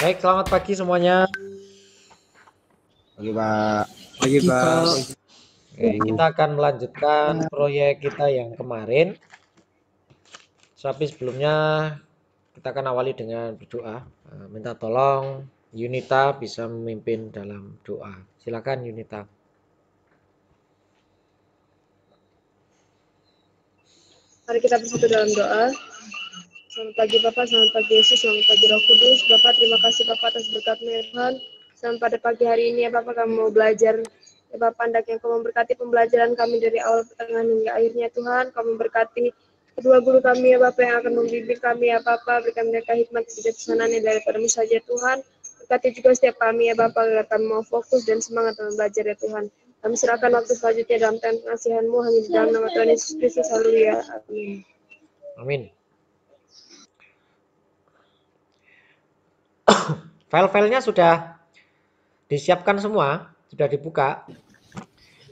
Baik, selamat pagi semuanya. Pagi Pak. Pagi Pak. Oke, kita akan melanjutkan proyek kita yang kemarin. Tapi sebelumnya kita akan awali dengan berdoa. Minta tolong Yunita bisa memimpin dalam doa. Silakan Yunita. Mari kita bersatu dalam doa. Selamat pagi Bapak, selamat pagi Yesus, selamat pagi Roh Kudus. Bapak, terima kasih Bapak atas berkat-Mu ya Tuhan. Sampai pada pagi hari ini ya Bapak, kami mau belajar. Ya Bapak, hendaknya Kau memberkati pembelajaran kami dari awal pertengahan hingga akhirnya Tuhan. Kau memberkati kedua guru kami ya Bapak yang akan membimbing kami ya Bapak. Berikan mereka hikmat kebijaksanaan yang daripada-Mu saja Tuhan. Berkati juga setiap kami ya Bapak, agar kami mau fokus dan semangat dalam belajar ya Tuhan. Kami serahkan waktu selanjutnya dalam tangan pengasihan-Mu hanya di dalam nama Tuhan Yesus Kristus. Haleluya. Amin. Amin. File-filenya sudah disiapkan semua, sudah dibuka.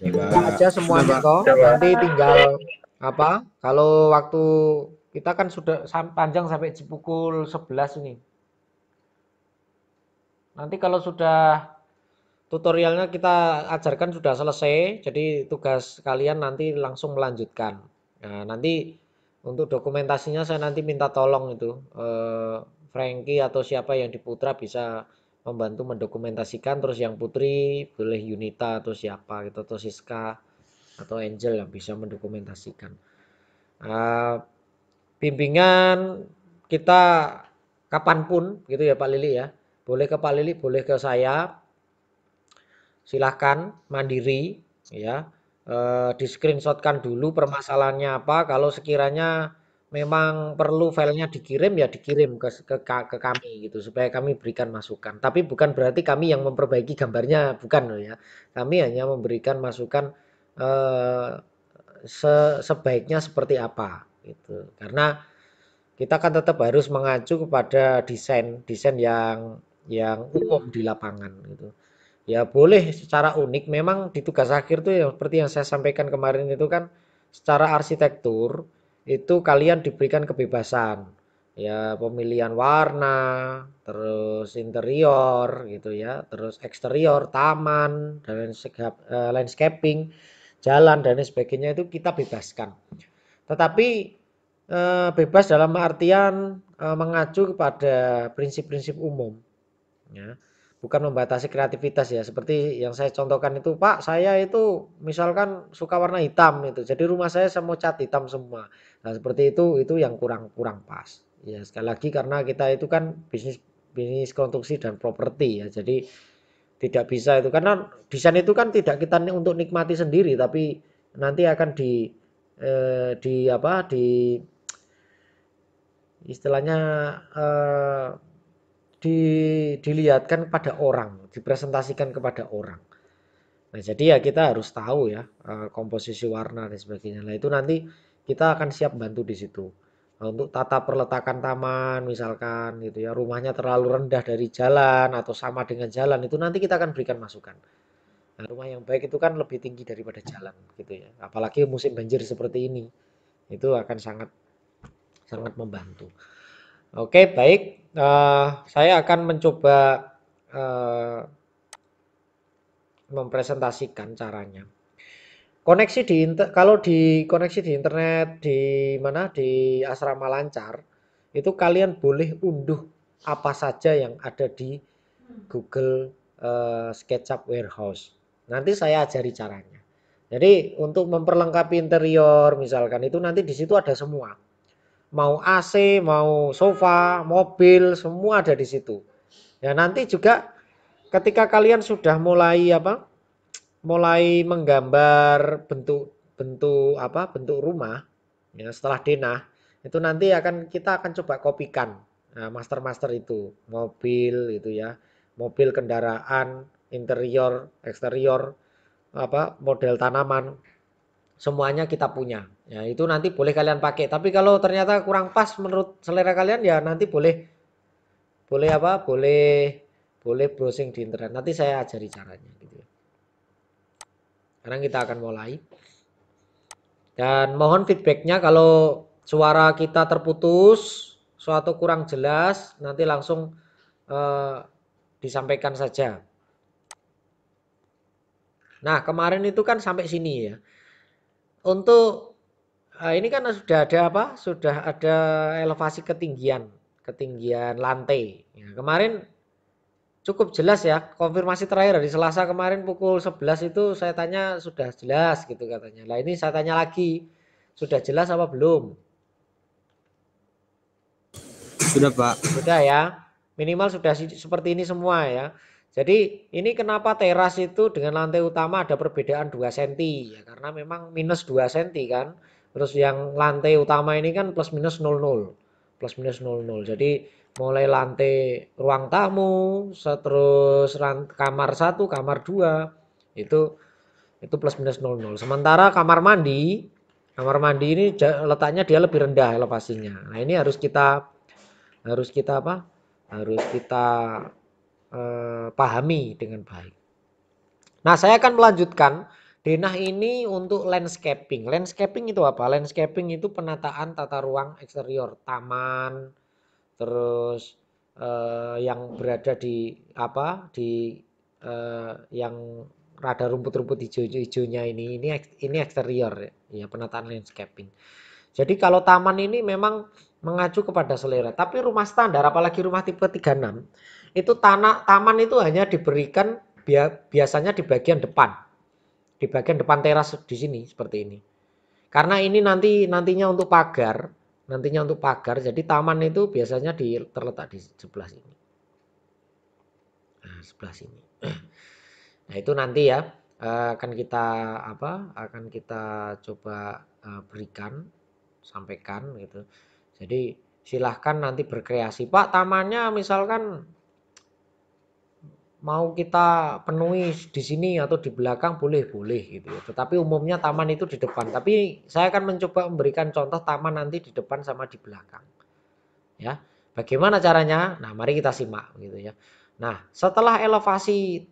Dibuka aja semuanya toh. Nanti tinggal apa? Kalau waktu kita kan sudah panjang sampai pukul 11 ini. Nanti kalau sudah tutorialnya kita ajarkan sudah selesai, jadi tugas kalian nanti langsung melanjutkan. Nah, nanti untuk dokumentasinya saya nanti minta tolong itu Frankie atau siapa yang di Putra bisa membantu mendokumentasikan, terus yang Putri boleh Yunita atau siapa gitu, atau Siska atau Angel yang bisa mendokumentasikan. Bimbingan kita kapanpun gitu ya Pak Lili ya, boleh ke Pak Lili, boleh ke saya, silahkan mandiri ya, di screenshotkan dulu permasalahannya apa. Kalau sekiranya memang perlu filenya dikirim ya dikirim ke kami gitu supaya kami berikan masukan. Tapi bukan berarti kami yang memperbaiki gambarnya, bukan loh ya. Kami hanya memberikan masukan sebaiknya seperti apa gitu. Karena kita kan tetap harus mengacu kepada desain yang umum di lapangan gitu. Ya boleh secara unik, memang di tugas akhir tuh yang seperti yang saya sampaikan kemarin itu kan secara arsitektur itu kalian diberikan kebebasan. Ya pemilihan warna, terus interior gitu ya, terus eksterior, taman, dan landscaping, jalan dan sebagainya itu kita bebaskan. Tetapi bebas dalam artian mengacu kepada prinsip-prinsip umum ya. Bukan membatasi kreativitas ya, seperti yang saya contohkan itu, Pak, saya itu misalkan suka warna hitam itu. Jadi rumah saya mau cat hitam semua. Nah, seperti itu yang kurang pas. Ya, sekali lagi karena kita itu kan bisnis konstruksi dan properti ya. Jadi tidak bisa itu karena desain itu kan tidak kita untuk nikmati sendiri tapi nanti akan di istilahnya dilihatkan pada orang, dipresentasikan kepada orang. Nah, jadi ya kita harus tahu ya komposisi warna dan sebagainya. Nah, itu nanti kita akan siap bantu di situ. Nah, untuk tata perletakan taman misalkan gitu ya, rumahnya terlalu rendah dari jalan atau sama dengan jalan, itu nanti kita akan berikan masukan. Nah, rumah yang baik itu kan lebih tinggi daripada jalan gitu ya. Apalagi musim banjir seperti ini. Itu akan sangat membantu. Oke, baik. Saya akan mencoba mempresentasikan caranya. Koneksi kalau koneksi di internet di mana di Asrama Lancar itu kalian boleh unduh apa saja yang ada di Google SketchUp Warehouse. Nanti saya ajari caranya. Jadi untuk memperlengkapi interior misalkan itu nanti di situ ada semua. Mau AC, mau sofa, mobil, semua ada di situ. Ya nanti juga ketika kalian sudah mulai menggambar bentuk rumah ya setelah denah itu nanti kita akan coba kopikan. Nah, master itu mobil itu ya, mobil, kendaraan, interior, eksterior, model tanaman, semuanya kita punya. Ya, itu nanti boleh kalian pakai. Tapi kalau ternyata kurang pas menurut selera kalian ya nanti boleh browsing di internet. Nanti saya ajari caranya gitu ya. Sekarang kita akan mulai. Dan mohon feedbacknya kalau suara kita terputus, suatu kurang jelas, nanti langsung eh, disampaikan saja. Nah, kemarin itu kan sampai sini ya. Untuk ini kan sudah ada apa? Sudah ada elevasi ketinggian, ketinggian lantai. Ya, kemarin cukup jelas ya. Konfirmasi terakhir hari Selasa kemarin pukul 11 itu saya tanya sudah jelas gitu katanya. Nah, ini saya tanya lagi, sudah jelas apa belum? Sudah, Pak. Sudah ya. Minimal sudah seperti ini semua ya. Jadi ini kenapa teras itu dengan lantai utama ada perbedaan 2 cm ya karena memang minus 2 cm kan. Terus yang lantai utama ini kan plus minus 00. Plus minus 00. Jadi mulai lantai ruang tamu, terus kamar 1, kamar 2 itu plus minus 00. Sementara kamar mandi ini letaknya dia lebih rendah elevasinya. Nah, ini harus kita apa? Harus kita pahami dengan baik. Nah, saya akan melanjutkan. Denah ini untuk landscaping. Landscaping itu apa? Landscaping itu penataan tata ruang eksterior, taman, terus yang berada di apa? Di yang rada rumput-rumput hijau-hijaunya ini eksterior ya, penataan landscaping. Jadi kalau taman ini memang mengacu kepada selera. Tapi rumah standar, apalagi rumah tipe 36, itu taman itu hanya diberikan biasanya di bagian depan. Di bagian depan teras di sini seperti ini. Karena ini nantinya untuk pagar, jadi taman itu biasanya terletak di sebelah sini. Nah, sebelah sini. Nah, itu nanti ya akan kita coba berikan, sampaikan gitu. Jadi silahkan nanti berkreasi. Pak, tamannya misalkan mau kita penuhi di sini atau di belakang boleh gitu ya. Tetapi umumnya taman itu di depan. Tapi saya akan mencoba memberikan contoh taman nanti di depan sama di belakang. Ya. Bagaimana caranya? Nah, mari kita simak gitu ya. Nah, setelah elevasi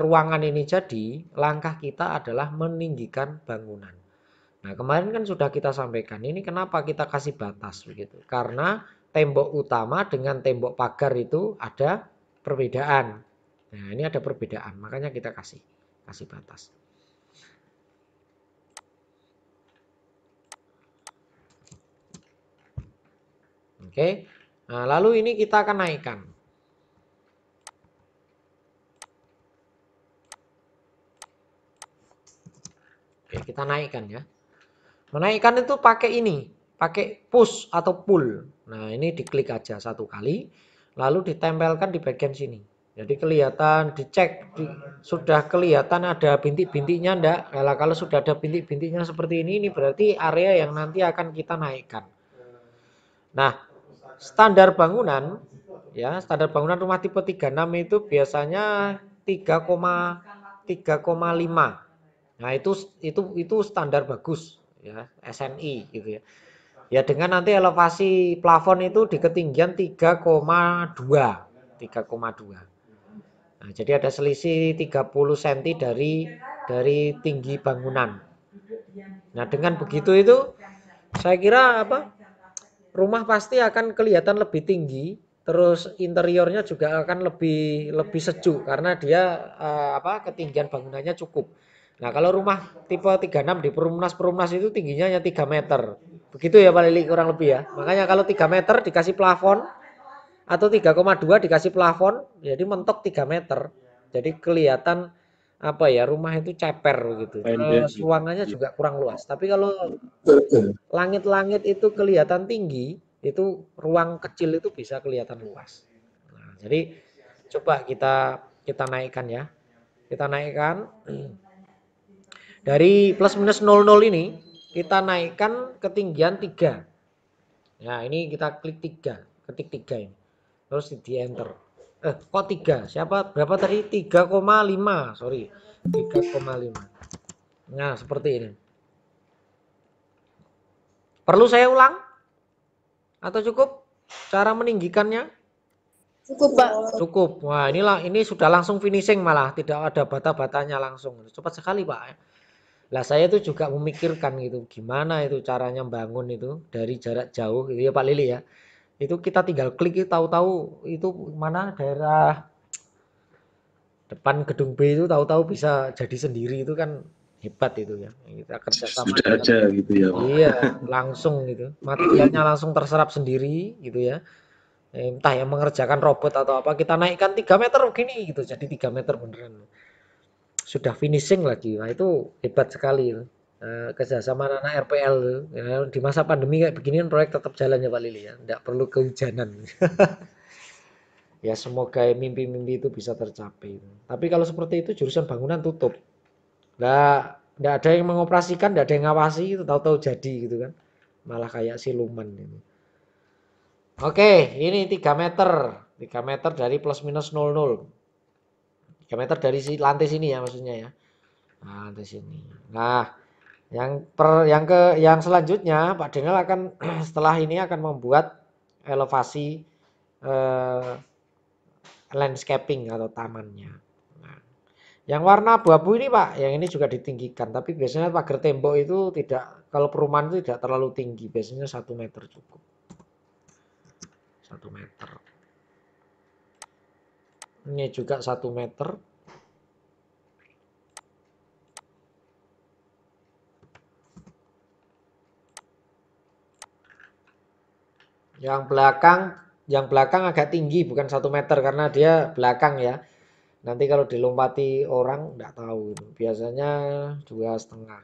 ruangan ini jadi, langkah kita adalah meninggikan bangunan. Nah, kemarin kan sudah kita sampaikan, ini kenapa kita kasih batas begitu? Karena tembok utama dengan tembok pagar itu ada perbedaan. Nah, ini ada perbedaan, makanya kita kasih batas. Oke. Nah, lalu ini kita akan naikkan. Oke, kita naikkan ya. Menaikkan itu pakai ini, pakai push atau pull. Nah, ini diklik aja satu kali, lalu ditempelkan di bagian sini. Jadi kelihatan, dicek, sudah kelihatan ada bintik-bintiknya enggak? Kalau sudah ada bintik-bintiknya seperti ini berarti area yang nanti akan kita naikkan. Nah, standar bangunan rumah tipe 36 itu biasanya 3,5. Nah, itu standar bagus ya, SNI gitu ya. Ya dengan nanti elevasi plafon itu di ketinggian 3,2. Nah, jadi ada selisih 30 cm dari tinggi bangunan. Nah, dengan begitu itu saya kira rumah pasti akan kelihatan lebih tinggi, terus interiornya juga akan lebih sejuk karena dia ketinggian bangunannya cukup. Nah, kalau rumah tipe 36 di perumnas itu tingginya hanya 3 meter. Begitu ya Pak Lili kurang lebih ya. Makanya kalau 3 meter dikasih plafon atau 3,2 dikasih plafon, jadi mentok 3 meter. Jadi kelihatan rumah itu ceper gitu. Terus ruangannya juga kurang luas. Tapi kalau langit-langit itu kelihatan tinggi, itu ruang kecil itu bisa kelihatan luas. Nah, jadi coba kita naikkan ya. Kita naikkan dari plus minus 00 ini kita naikkan ketinggian 3. Nah, ini kita klik 3, ketik 3 ini. Terus di enter. Kok 3? Siapa berapa tadi? 3,5. Sorry. 3,5. Nah, seperti ini. Perlu saya ulang? Atau cukup cara meninggikannya? Cukup, Pak. Cukup. Wah, ini sudah langsung finishing malah, tidak ada bata-batanya langsung. Cepat sekali, Pak. Lah saya itu juga memikirkan gitu, gimana itu caranya bangun itu dari jarak jauh gitu ya Pak Lili ya. Itu kita tinggal klik tahu-tahu itu mana daerah depan gedung B itu tahu-tahu bisa jadi sendiri itu kan hebat itu ya. Kita kerjasama Sudah dengan aja gitu ya Pak. iya langsung gitu. Materialnya langsung terserap sendiri gitu ya. Entah yang mengerjakan robot atau apa kita naikkan 3 meter begini gitu jadi 3 meter beneran. Sudah finishing lagi. Nah, itu hebat sekali. Kerjasama anak RPL ya, di masa pandemi kayak beginian proyek tetap jalan ya Pak Lili ya. Tidak perlu kehujanan. Ya semoga mimpi-mimpi itu bisa tercapai. Tapi kalau seperti itu jurusan bangunan tutup. Nggak ada yang mengoperasikan, nggak ada yang ngawasi, itu tahu-tahu jadi gitu kan. Malah kayak siluman ini. Oke, ini 3 meter. 3 meter dari plus minus 00. 3 meter dari si lantai sini ya maksudnya ya. Nah, lantai sini. Nah, yang selanjutnya Pak Denel akan setelah ini akan membuat elevasi eh, landscaping atau tamannya. Nah, yang warna abu-abu ini Pak, yang ini juga ditinggikan. Tapi biasanya pagar tembok itu tidak, kalau perumahan itu tidak terlalu tinggi. Biasanya 1 meter cukup. 1 meter. Ini juga 1 meter. Yang belakang agak tinggi, bukan 1 meter karena dia belakang ya. Nanti kalau dilompati orang nggak tahu. Biasanya 2,5.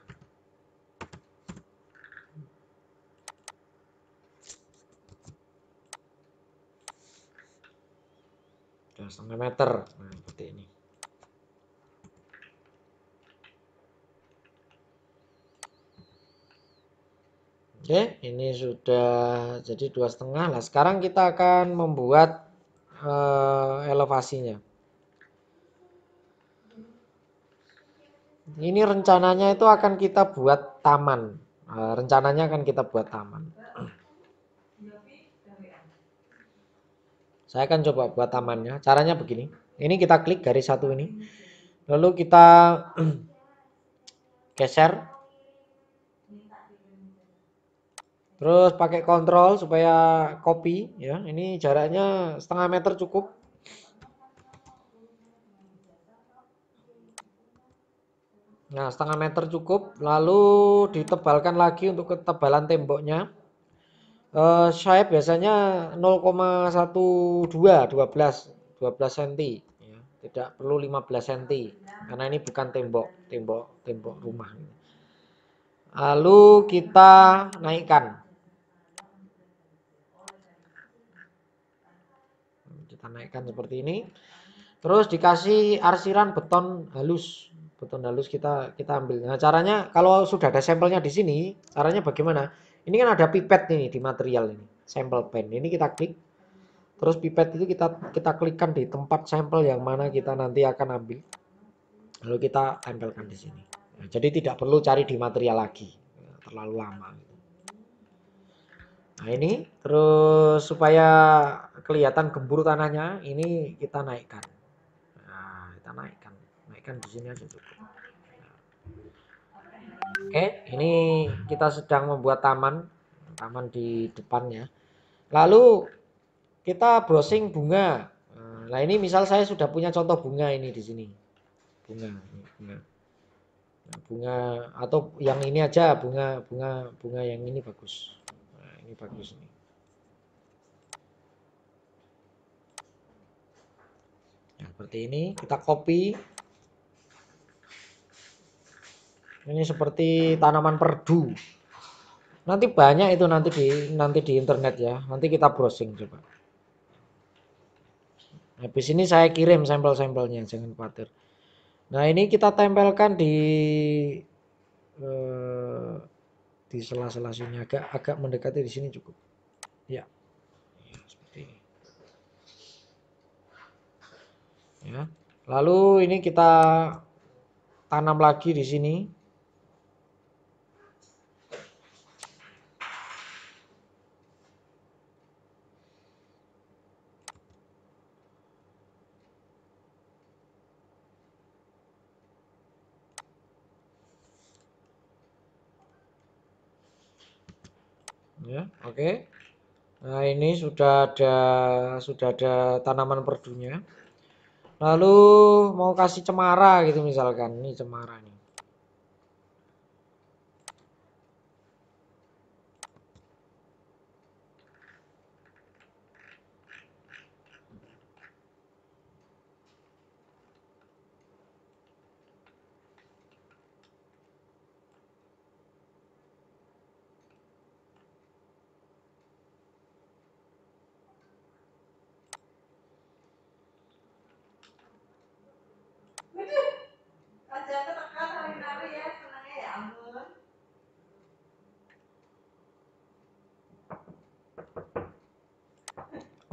2,5 meter. Nah, seperti ini. Oke, ini sudah jadi 2,5. Nah, sekarang kita akan membuat elevasinya. Ini rencananya itu akan kita buat taman. Rencananya akan kita buat taman. Saya akan coba buat tamannya. Caranya begini. Ini kita klik garis satu ini. Lalu kita geser. Terus pakai kontrol supaya copy ya. Ini jaraknya 0,5 meter cukup. Nah, 0,5 meter cukup. Lalu ditebalkan lagi untuk ketebalan temboknya. Saya biasanya 0,12 12 cm ya. Tidak perlu 15 cm karena ini bukan tembok rumah. Lalu kita naikkan. Kita naikkan seperti ini. Terus dikasih arsiran beton halus. Beton halus kita ambil. Nah, caranya kalau sudah ada sampelnya di sini, caranya bagaimana? Ini kan ada pipet nih di material ini, sampel pen. Ini kita klik. Terus pipet itu kita klikkan di tempat sampel yang mana kita nanti akan ambil. Lalu kita tempelkan di sini. Nah, jadi tidak perlu cari di material lagi. Terlalu lama. Nah, ini terus supaya kelihatan gembur tanahnya, ini kita naikkan. Nah, kita naikkan di sini aja cukup. Oke, ini kita sedang membuat taman di depannya. Lalu kita browsing bunga. Nah, ini misal saya sudah punya contoh bunga ini di sini. Bunga. Nah, bunga atau yang ini aja bunga yang ini bagus. Nah, ini bagus nih. Nah, seperti ini kita copy. Ini seperti tanaman perdu. Nanti banyak itu nanti di internet ya. Nanti kita browsing coba. Habis ini saya kirim sampel-sampelnya, jangan khawatir. Nah, ini kita tempelkan di sela-sela sini agak mendekati di sini cukup. Ya. Ya, seperti ini. Ya. Lalu ini kita tanam lagi di sini. Ya, oke. Nah, ini sudah ada tanaman perdunya. Lalu mau kasih cemara gitu misalkan. Ini cemara nih.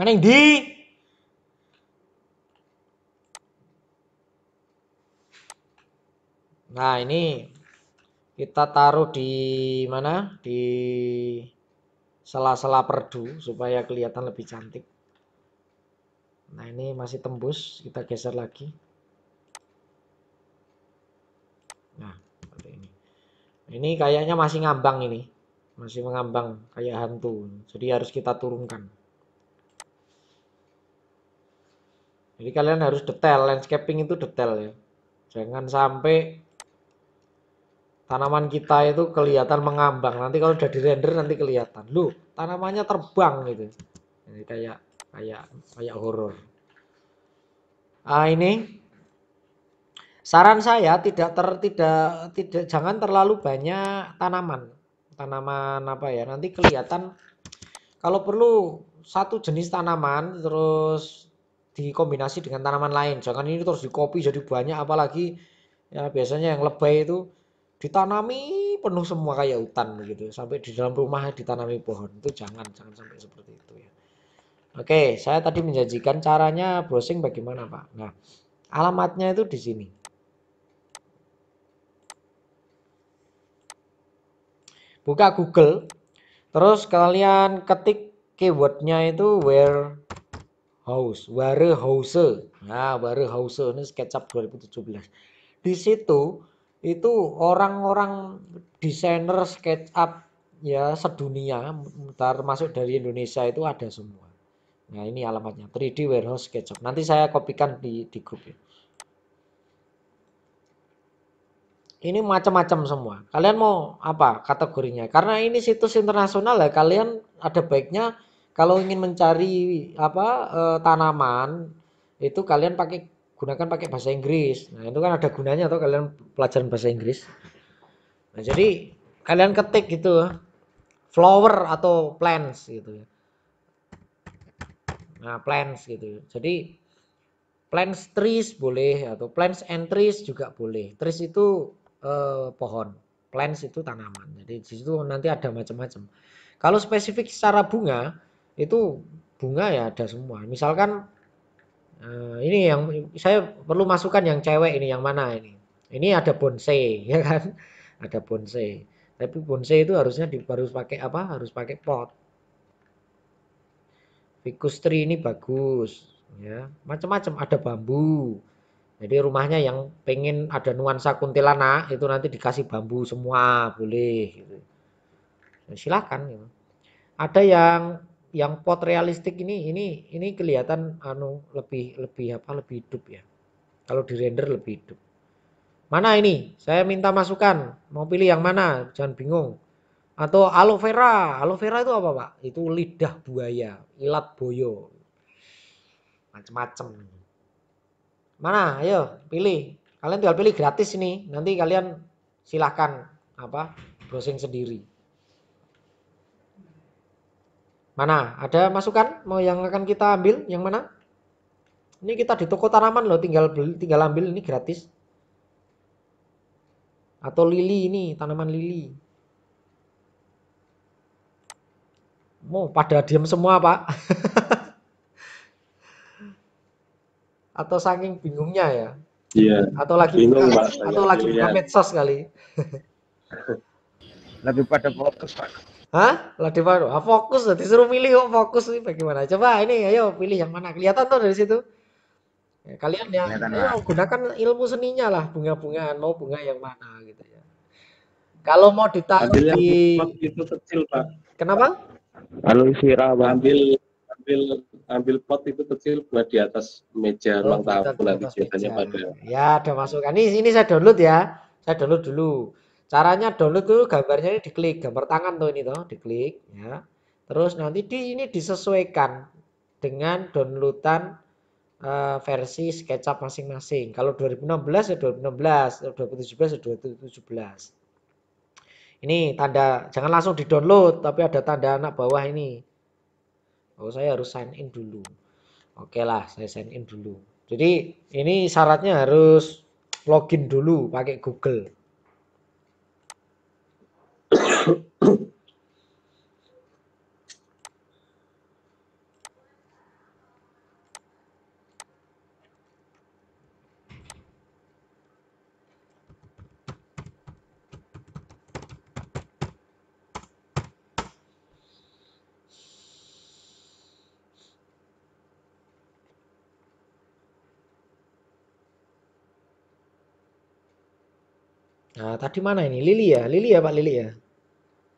Mana yang di? Nah, ini kita taruh di mana? Di sela-sela perdu supaya kelihatan lebih cantik. Nah, ini masih tembus, kita geser lagi. Nah, seperti ini. Ini kayaknya masih ngambang ini. Masih mengambang kayak hantu. Jadi harus kita turunkan. Jadi kalian harus detail, landscaping itu detail ya. Jangan sampai tanaman kita itu kelihatan mengambang. Nanti kalau udah dirender nanti kelihatan. Loh, tanamannya terbang gitu. Ini kayak horor. Ah, ini saran saya tidak jangan terlalu banyak tanaman. Tanaman apa ya? Nanti kelihatan kalau perlu satu jenis tanaman terus dikombinasi dengan tanaman lain. Jangan ini terus dikopi jadi banyak apalagi ya biasanya yang lebay itu ditanami penuh semua kayak hutan gitu. Sampai di dalam rumah ditanami pohon. Itu jangan sampai seperti itu ya. Oke, saya tadi menjanjikan caranya browsing bagaimana, Pak. Nah, alamatnya itu di sini. Buka Google, terus kalian ketik keywordnya itu warehouse. Nah, warehouse ini SketchUp 2017. Di situ itu orang-orang desainer SketchUp ya sedunia, termasuk dari Indonesia itu ada semua. Nah, ini alamatnya 3D Warehouse SketchUp. Nanti saya kopikan di grup ya. Ini macam-macam semua. Kalian mau apa kategorinya? Karena ini situs internasional ya, kalian ada baiknya kalau ingin mencari apa tanaman itu kalian gunakan pakai bahasa Inggris. Nah, itu kan ada gunanya tuh kalian pelajaran bahasa Inggris. Nah, jadi kalian ketik gitu flower atau plants gitu ya. Nah, plants gitu. Jadi plants trees boleh atau plants and trees juga boleh. Trees itu pohon, plants itu tanaman. Jadi di situ nanti ada macam-macam. Kalau spesifik secara bunga itu bunga ya ada semua. Misalkan ini yang saya perlu masukkan yang cewek ini yang mana ini? Ini ada bonsai ya kan? Ada bonsai. Tapi bonsai itu harusnya harus pakai apa? Harus pakai pot. Ficus tree ini bagus ya. Macam-macam ada bambu. Jadi rumahnya yang pengen ada nuansa kuntilanak itu nanti dikasih bambu semua boleh gitu. Silakan gitu. Ada yang pot realistik ini kelihatan lebih hidup ya. Kalau di render lebih hidup. Mana ini? Saya minta masukan. Mau pilih yang mana? Jangan bingung. Atau aloe vera. Aloe vera itu apa, Pak? Itu lidah buaya, ilat boyo. Macam-macam. Mana? Ayo pilih. Kalian tinggal pilih gratis ini. Nanti kalian silahkan apa browsing sendiri. Mana? Ada masukan? Mau yang akan kita ambil? Yang mana? Ini kita di toko tanaman loh. Tinggal ambil ini gratis. Atau lili ini tanaman lili. Mau pada diam semua Pak. Atau saking bingungnya ya. Iya. Atau lagi Bingung, buka, Pak. atau lagi buka medsos kali. Lebih pada fokus, Pak. Hah? Lagi baru. Fokus disuruh milih kok fokus nih bagaimana? Coba ini ayo pilih yang mana. Kelihatan tuh dari situ. Ya, kalian ya ayo gunakan ilmu seninya lah bunga-bungaan mau bunga yang mana gitu ya. Kalau mau ditaruh Ambil yang di itu kecil, Pak. kenapa? Kalau Vira ambil ambil pot itu kecil buat di atas meja Oh, ruang buat tamu di nanti atas biasanya meja. pada. Ya, ada masukkan. Ini saya download ya. Saya download dulu. Caranya download tuh gambarnya ini diklik, gambar tangan tuh ini tuh, diklik ya. Terus nanti ini disesuaikan dengan downloadan versi SketchUp masing-masing. Kalau 2016 ya 2016, 2017 ya 2017. Ini tanda, jangan langsung di-download, tapi ada tanda anak bawah ini. Oh, saya harus sign in dulu. Oke lah, saya sign in dulu. Jadi ini syaratnya harus login dulu pakai Google. Nah, tadi mana ini? Lili ya? Lili ya Pak Lili ya?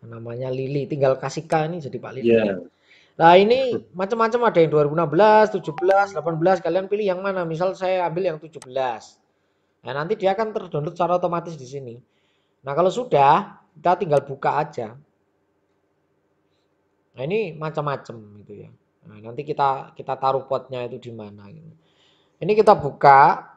Namanya Lili, tinggal kasih K ini jadi Pak Lili. Ya, Nah, ini macam-macam ada yang 2016, 17, 18. Kalian pilih yang mana? Misal saya ambil yang 17. Nah, nanti dia akan terdownload secara otomatis di sini. Nah, kalau sudah, kita tinggal buka aja. Nah, ini macam-macam gitu ya. Nah, nanti kita taruh potnya itu di mana gitu. Ini kita buka.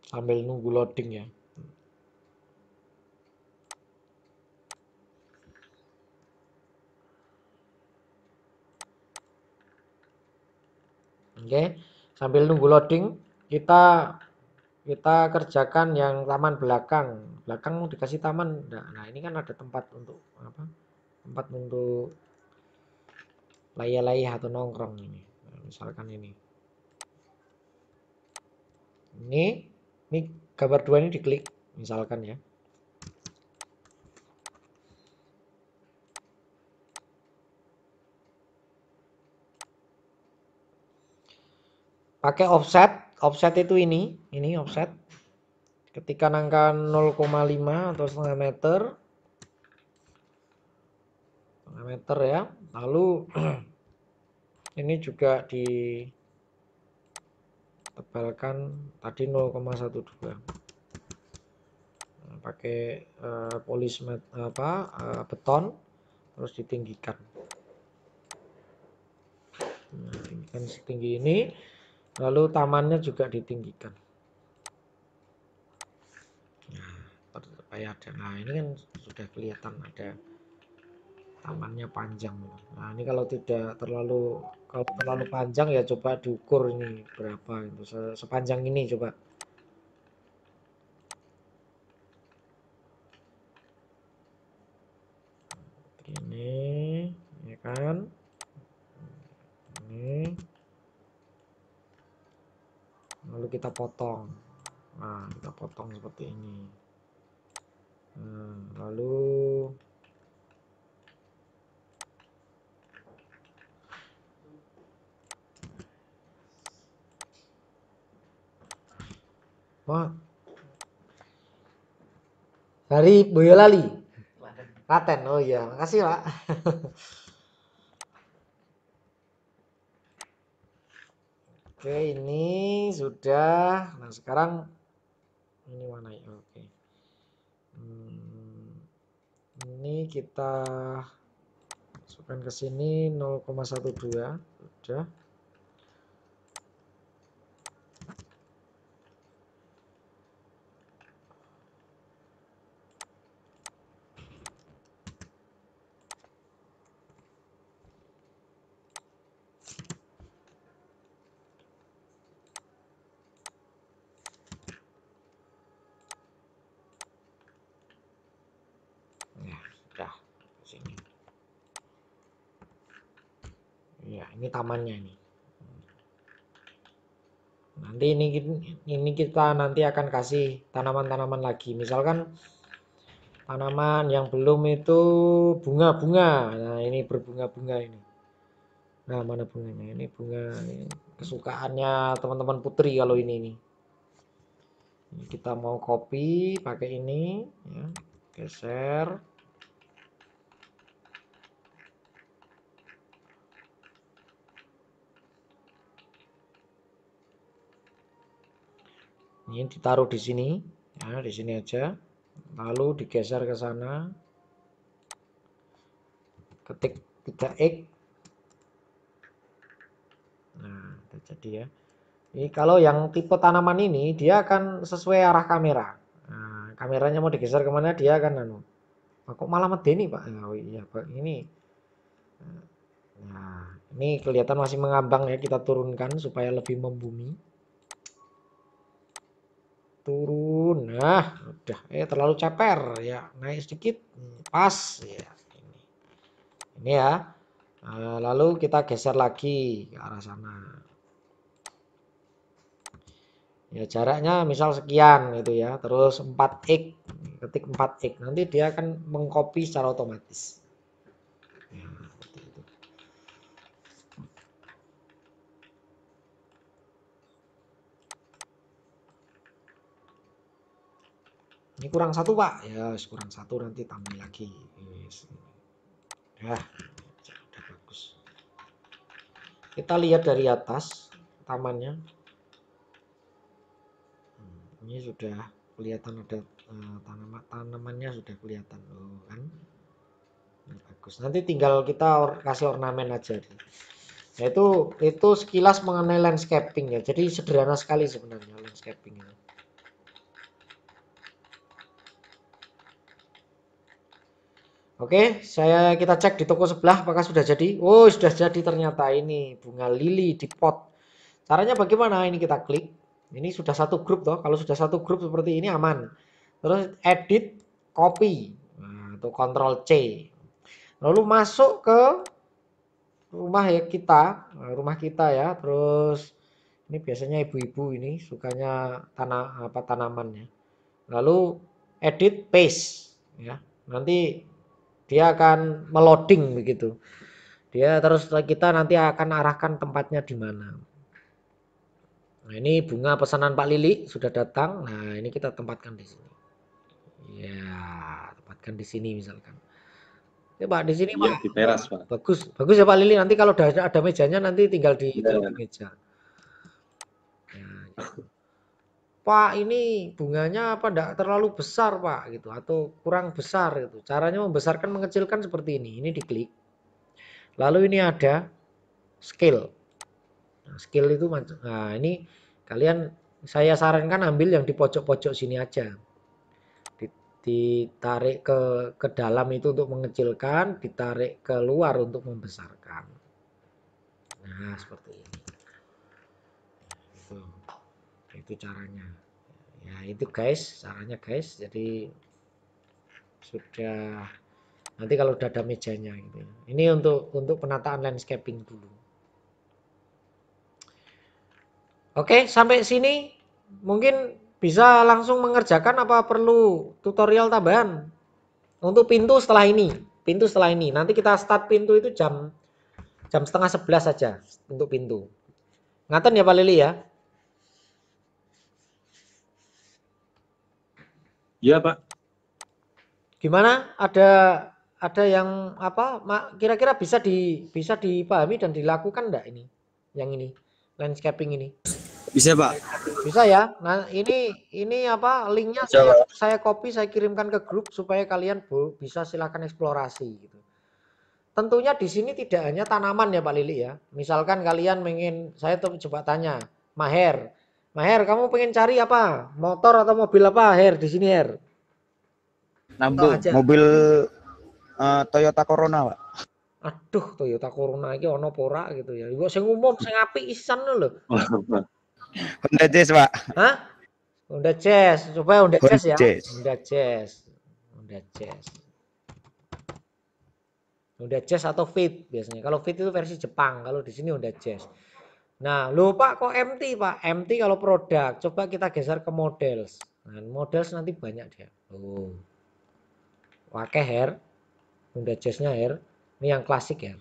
Sambil nunggu loading ya. Oke, sambil nunggu loading, kita kita kerjakan yang taman belakang. Belakang mau dikasih taman. Nah, ini kan ada tempat untuk apa? Tempat untuk layah-layah atau nongkrong ini. Nah, misalkan ini. Ini gambar dua ini diklik, misalkan ya. Pakai offset, offset itu ini offset. Ketika angka 0,5 atau setengah meter ya. Lalu ini juga ditebalkan tadi 0,12. Nah, pakai polismet beton, terus ditinggikan. Nah, tinggikan setinggi ini, lalu tamannya juga ditinggikan. Nah, supaya ada. Nah, ini kan sudah kelihatan ada tamannya panjang. Nah, ini kalau terlalu panjang ya coba diukur ini berapa itu sepanjang ini coba. Ini ya kan. Ini lalu kita potong. Nah, kita potong seperti ini. Nah, lalu wah, dari Boyolali. Klaten. Oh iya, makasih Pak. Oke, ini sudah. Nah, sekarang ini mana ya? Oke. Ini kita masukkan ke sini 0,12 sudah. Ya, sudah. ini tamannya ini. Nanti ini kita nanti akan kasih tanaman-tanaman lagi. Misalkan tanaman yang belum itu bunga-bunga. Nah, ini berbunga-bunga ini. Nah, mana bunganya? Ini bunga ini kesukaannya teman-teman Putri kalau ini nih. Ini kita mau copy pakai ini ya. Geser. Ini ditaruh di sini, ya, di sini aja. Lalu digeser ke sana. Ketik 3x. Nah, terjadi ya. Ini kalau yang tipe tanaman ini dia akan sesuai arah kamera. Nah, kameranya mau digeser kemana dia akan kok malah medeni Pak? Oh iya Pak, ini. Nah, ini kelihatan masih mengambang ya, kita turunkan supaya lebih membumi. Turun, nah udah terlalu ceper ya, naik sedikit pas ya ini ya. Nah, lalu kita geser lagi ke arah sana ya, jaraknya misal sekian gitu ya, terus 4x, ketik 4x, nanti dia akan mengcopy secara otomatis ya, seperti itu. Ini kurang satu Pak ya, kurang satu, nanti tambah lagi ya, udah bagus. Kita lihat dari atas tamannya, ini sudah kelihatan ada tanamannya sudah kelihatan loh kan. Ini bagus, nanti tinggal kita kasih ornamen aja nih. Nah, itu sekilas mengenai landscaping ya, jadi sederhana sekali sebenarnya landscaping ini. Oke, kita cek di toko sebelah apakah sudah jadi. Oh, sudah jadi ternyata, ini bunga lili di pot. Caranya bagaimana? Ini kita klik. Ini sudah satu grup toh. Kalau sudah satu grup seperti ini aman. Terus edit, copy, nah, atau Ctrl C. Lalu masuk ke rumah ya kita, rumah kita ya. Terus ini biasanya ibu-ibu ini sukanya tanamannya. Lalu edit, paste ya. Nanti dia akan meloading begitu. Dia terus kita nanti akan arahkan tempatnya di mana. Nah, ini bunga pesanan Pak Lili sudah datang. Nah, ini kita tempatkan di sini. Ya, tempatkan di sini misalkan. Ya, Pak, di sini Pak. Iya, di teras Pak. Bagus, bagus ya Pak Lili. Nanti kalau ada mejanya nanti tinggal di meja. Nah, gitu. Pak, ini bunganya apa enggak terlalu besar Pak gitu, atau kurang besar gitu. Caranya membesarkan mengecilkan seperti ini. Ini diklik. Lalu ini ada scale. Nah, scale itu nah ini kalian, saya sarankan ambil yang di pojok-pojok sini aja. Ditarik ke dalam itu untuk mengecilkan, ditarik keluar untuk membesarkan. Nah, seperti ini. Itu caranya. Ya, itu guys, caranya guys. Jadi sudah, nanti kalau udah ada mejanya gitu ya. Ini untuk penataan landscaping dulu. Oke, sampai sini mungkin bisa langsung mengerjakan apa perlu tutorial tambahan? Untuk pintu setelah ini. Pintu setelah ini. Nanti kita start pintu itu jam 10:30 saja untuk pintu. Ngaten ya Pak Lili ya? Iya Pak. Gimana? Ada yang apa? Kira-kira bisa dipahami dan dilakukan enggak ini? Yang ini, landscaping ini. Bisa Pak. Bisa ya. Nah, ini apa? Linknya saya copy, saya kirimkan ke grup supaya kalian bisa silakan eksplorasi gitu. Tentunya di sini tidak hanya tanaman ya Pak Lili ya. Misalkan kalian pengen, saya tuh coba tanya, Maher, kamu pengen cari apa? Motor atau mobil apa, Her? Di sini, Her. Nambung mobil Toyota Corona, Pak. Aduh, Toyota Corona iki ono apa ora gitu ya. Iku sing umum, sing apik isan lho. Honda Jazz, Pak. Hah? Honda Jazz. Coba Honda Jazz ya. Jazz. Honda Jazz. Honda Jazz. Honda Jazz atau Fit biasanya. Kalau Fit itu versi Jepang, kalau di sini Honda Jazz. Nah, lho Pak kok MT Pak? MT kalau produk, coba kita geser ke models. Nah, models nanti banyak dia. Oh. Pakai hair, Honda Jazz-nya hair. Ini yang klasik ya.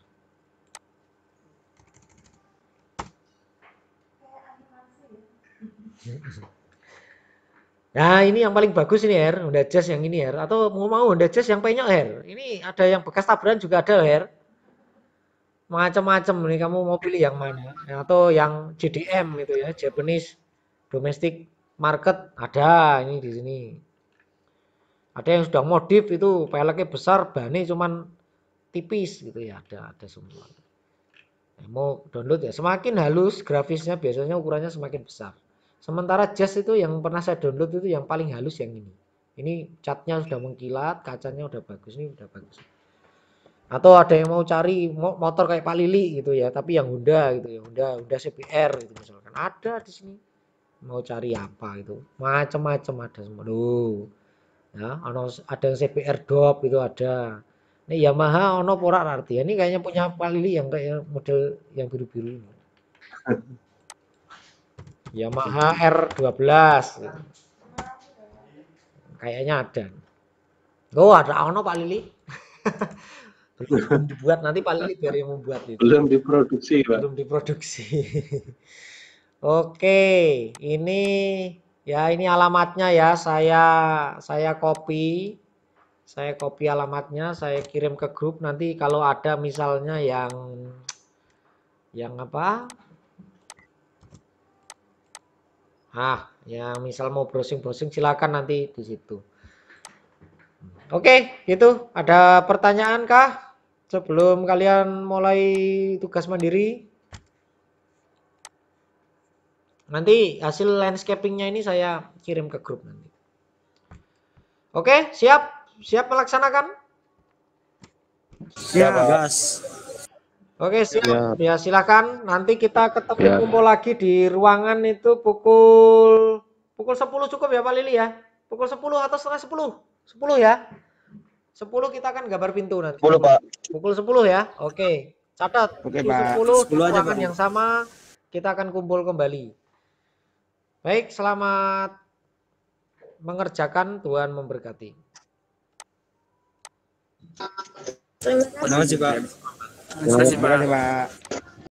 Nah, ini yang paling bagus ini Her, Honda Jazz yang ini Her. Atau mau Honda Jazz yang penyok Her. Ini ada yang bekas tabrakan juga ada Her. Macam-macam nih kamu mau pilih yang mana? Atau yang JDM gitu ya, Japanese Domestic Market ada ini di sini. Ada yang sudah modif itu peleknya besar, bannya cuman tipis gitu ya, ada semua. Nah, mau download ya, semakin halus grafisnya biasanya ukurannya semakin besar. Sementara Jazz itu yang pernah saya download itu yang paling halus yang ini. Ini catnya sudah mengkilat, kacanya udah bagus, ini udah bagus. Atau ada yang mau cari motor kayak Pak Lili gitu ya, tapi yang Honda gitu ya, Honda CBR gitu misalkan. Ada di sini. Mau cari apa itu? Macam-macam ada semua. Loh. Ya, ada yang CBR DOP itu ada. Ini Yamaha ono ora arti. Ini kayaknya punya Pak Lili yang kayak model yang biru-biru ini. Yamaha R12 gitu. Kayaknya ada. Oh, ada ono Pak Lili. Belum dibuat, nanti Pak Lili biar yang membuat itu. Belum diproduksi, Pak. Belum diproduksi. Oke, ini ya ini alamatnya ya. Saya copy. Saya copy alamatnya, saya kirim ke grup. Nanti kalau ada misalnya yang apa? Yang misal mau browsing-browsing silakan nanti di situ. Oke, gitu. Ada pertanyaan kah? Sebelum kalian mulai tugas mandiri. Nanti hasil landscapingnya ini saya kirim ke grup nanti. Oke, siap? Siap melaksanakan? Siap, Gas. Oke, siap. Ya, silakan. Nanti kita ketemu kumpul lagi di ruangan itu pukul 10 cukup ya Pak Lili ya? Pukul 10 atau setengah 10? 10 ya? 10 kita akan gambar pintu nanti. 10, Pak. Pukul 10 ya. Oke. Catat. Oke, Pukul Pak. 10 di 10 aja, ruangan Pak. yang sama kita akan kumpul kembali. Baik, selamat mengerjakan, Tuhan memberkati. Terima kasih, Pak. Terima kasih, Pak.